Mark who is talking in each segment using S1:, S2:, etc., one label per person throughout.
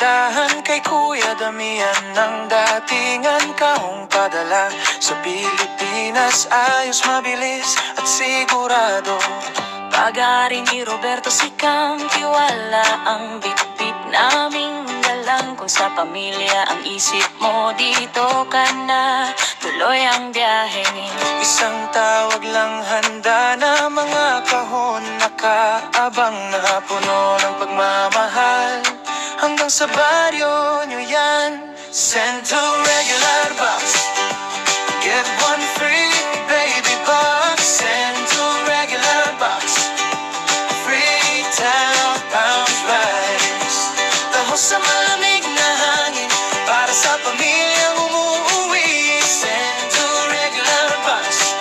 S1: tindahan kay Kuya Damian ng datingan kahong padala. Sa Pilipinas ayos, mabilis at sigurado.
S2: Pag-aari ni Roberto Sicam, tiwala ang bit-bit naming dalang. Kung sa pamilya ang isip mo, dito ka na, tuloy ang biyahe.
S1: Isang tawag lang, handa na mga kahon, nakaabang na puno ng pagmamahal. Hanggang sa baryo nyo yan, send to regular box, get one free baby box. Send to regular box, free 10 pounds rice. Tahos sa malamig na hangin para sa pamilyang umuwi. Send to regular box,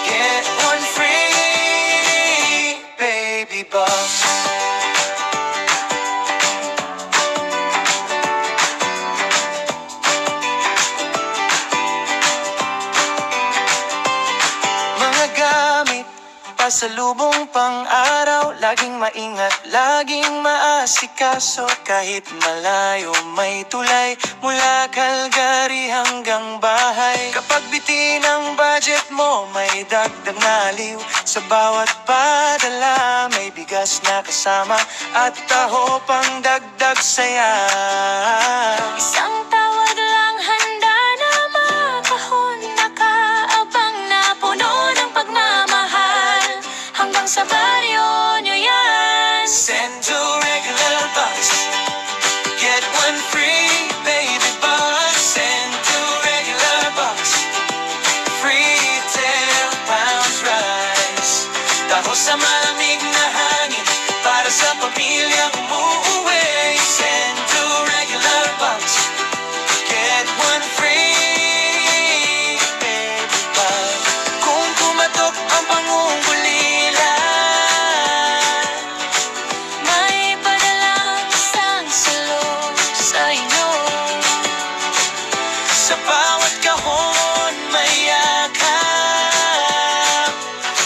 S1: get one free baby box. Mga gamit pasalubong pang-araw, laging maingat, laging maasikaso. Kahit malayo may tulay, mula Calgary hanggang bahay. Kapag bitin ang budget mo, may dagdag na aliw. Sa bawat padala, may bigas na kasama at taho pang dagdag saya.
S2: Isang tawag lang, handa na makahon, nakaabang na puno ng pagmamahal. Hanggang sa baryo nyo yan,
S1: Send to regular box, get one free baby box. Send to regular box, free 10 pounds rice. Tahos sa malamig na hangin para sa pamilyang umuwi. Send to regular box, get one free baby box. Kung kumatok ang pangungulila,
S2: may padalang isang salog sa inyo.
S1: sa bawat kahon may yakap,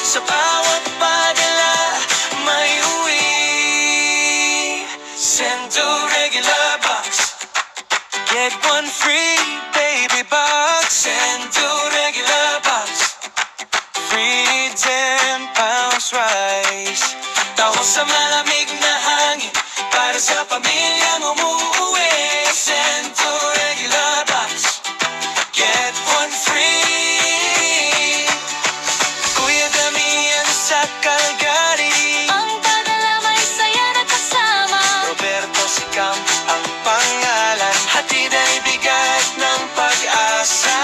S1: sa bawat padala may uwi. Send to regular box, get one free baby box. Send to regular box, free 10 pounds rice. Tahos sa malamig na hangin para sa pamilyang umuwi. Send to regular box, get one free. Kuya Damian sa Calgary,
S2: Ang padala may saya na kasama.
S1: Roberto Sicam ang pangalan. Hatid ay bigat ng pag-asa.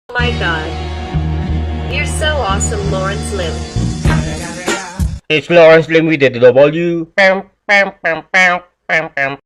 S3: Oh my God. You're so awesome, Lawrence Lim.
S4: It's Lawrence Lim with the W.